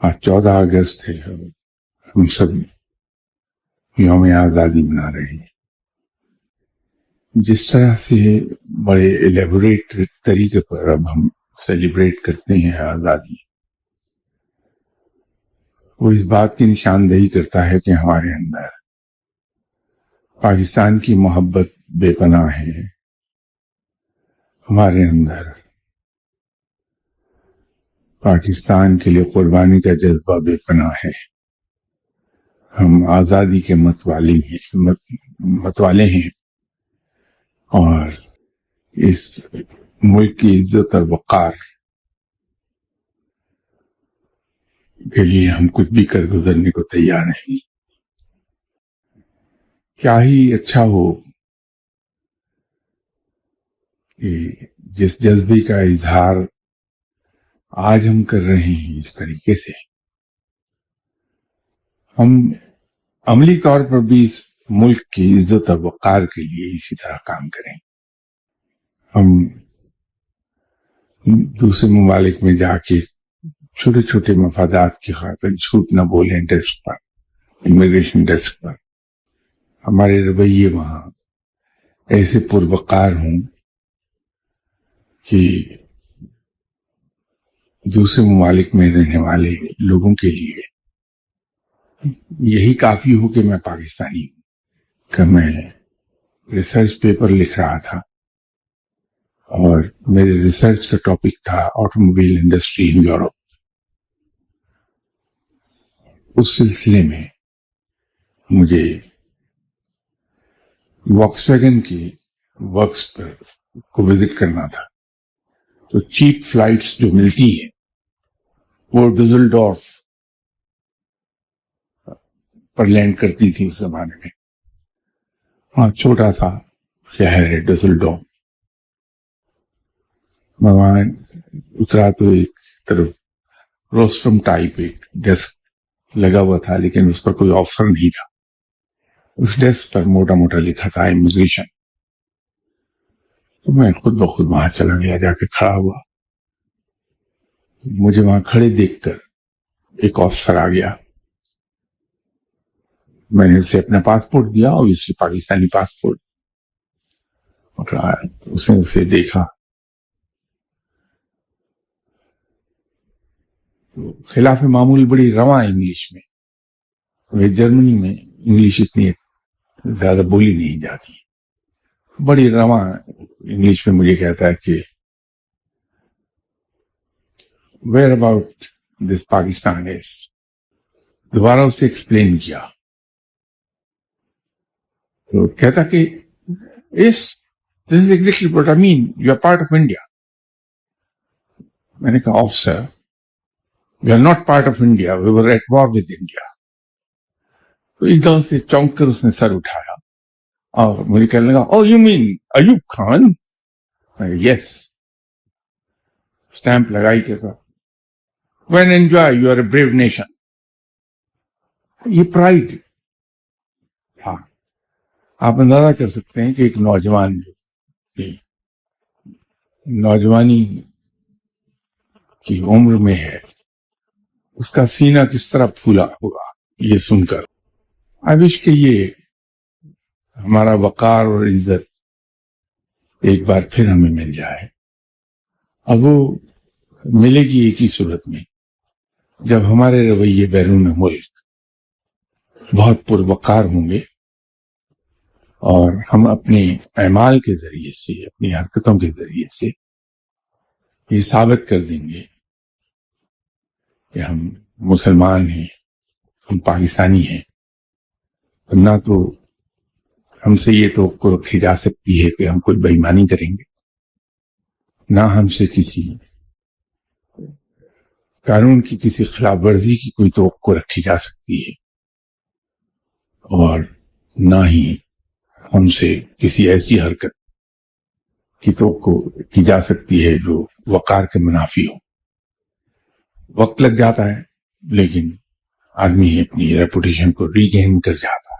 آج 14 اگست ہے، ہم سب یوم آزادی منا رہے ہیں. جس طرح سے بڑے ایلیبوریٹ طریقے پر اب ہم سیلیبریٹ کرتے ہیں آزادی، وہ اس بات کی نشاندہی کرتا ہے کہ ہمارے اندر پاکستان کی محبت بے پناہ ہے، ہمارے اندر پاکستان کے لیے قربانی کا جذبہ بے پناہ ہے. ہم آزادی کے متوالے ہیں اور اس ملک کی عزت اور وقار کے لیے ہم کچھ بھی کر گزرنے کو تیار نہیں. کیا ہی اچھا ہو کہ جس جذبے کا اظہار آج ہم کر رہے ہیں اس طریقے سے، ہم عملی طور پر بھی اس ملک کی عزت اور وقار کے لیے اسی طرح کام کریں. ہم دوسرے ممالک میں جا کے چھوٹے چھوٹے مفادات کی خاطر جھوٹ نہ بولیں ڈیسک پر، امیگریشن ڈیسک پر. ہمارے رویے وہاں ایسے پروقار ہوں کہ دوسرے ممالک میں رہنے والے لوگوں کے لیے یہی کافی ہو کہ میں پاکستانی ہوں. کہ میں ریسرچ پیپر لکھ رہا تھا اور میرے ریسرچ کا ٹاپک تھا automobile industry in Europe. اس سلسلے میں مجھے واکس ویگن کے ورکس پر کو وزٹ کرنا تھا. تو چیپ فلائٹس جو ملتی ہیں وہ ڈزلڈورف پر لینڈ کرتی تھی اس زمانے میں. وہاں چھوٹا سا شہر ہے ڈزلڈورف. میں وہاں اترا تو ایک طرف روسٹرم ٹائپ ایک ڈیسک لگا ہوا تھا، لیکن اس پر کوئی آفسر نہیں تھا. اس ڈیسک پر موٹا موٹا لکھا تھا امیگریشن. تو میں خود بخود وہاں چلا گیا، جا کے کھڑا ہوا. مجھے وہاں کھڑے دیکھ کر ایک آفسر آ گیا. میں نے اسے اپنا پاسپورٹ دیا، اور اس پاکستانی پاسپورٹ. اس نے اسے دیکھا تو خلاف معمول بڑی رواں انگلش میں، جرمنی میں انگلش اتنی زیادہ بولی نہیں جاتی، بڑی رواں انگلش میں مجھے کہتا ہے کہ where about this Pakistan is. دوبارہ اسے ایکسپلین کیا تو کہتا کہ this is exactly what I mean, you are part of India. میں نے کہا officer, we are not part of India, we were at war with India. تو ایک دم سے چونک کر اس نے سر اٹھایا اور مجھے کہنے لگا، oh you man Ayub Khan? Yes. Stamp لگائی کہتا، when enjoy, you are a brave nation. یہ پرائڈ تھا. آپ اندازہ کر سکتے ہیں کہ ایک نوجوان نوجوانی کی عمر میں ہے، اس کا سینہ کس طرح پھولا ہوگا یہ سن کر. آئی وش کہ یہ ہمارا وقار اور عزت ایک بار پھر ہمیں مل جائے. اب وہ ملے گی ایک ہی صورت میں، جب ہمارے رویے بیرون ملک بہت پروقار ہوں گے اور ہم اپنے اعمال کے ذریعے سے، اپنی حرکتوں کے ذریعے سے یہ ثابت کر دیں گے کہ ہم مسلمان ہیں، ہم پاکستانی ہیں. نہ تو ہم سے یہ توقع رکھی جا سکتی ہے کہ ہم کوئی بے ایمانی کریں گے، نہ ہم سے کسی قانون کی کسی خلاف ورزی کی کوئی توقع رکھی جا سکتی ہے، اور نہ ہی ہم سے کسی ایسی حرکت کی توقع کی جا سکتی ہے جو وقار کے منافی ہو. وقت لگ جاتا ہے، لیکن آدمی اپنی ریپوٹیشن کو ری گین کر جاتا ہے.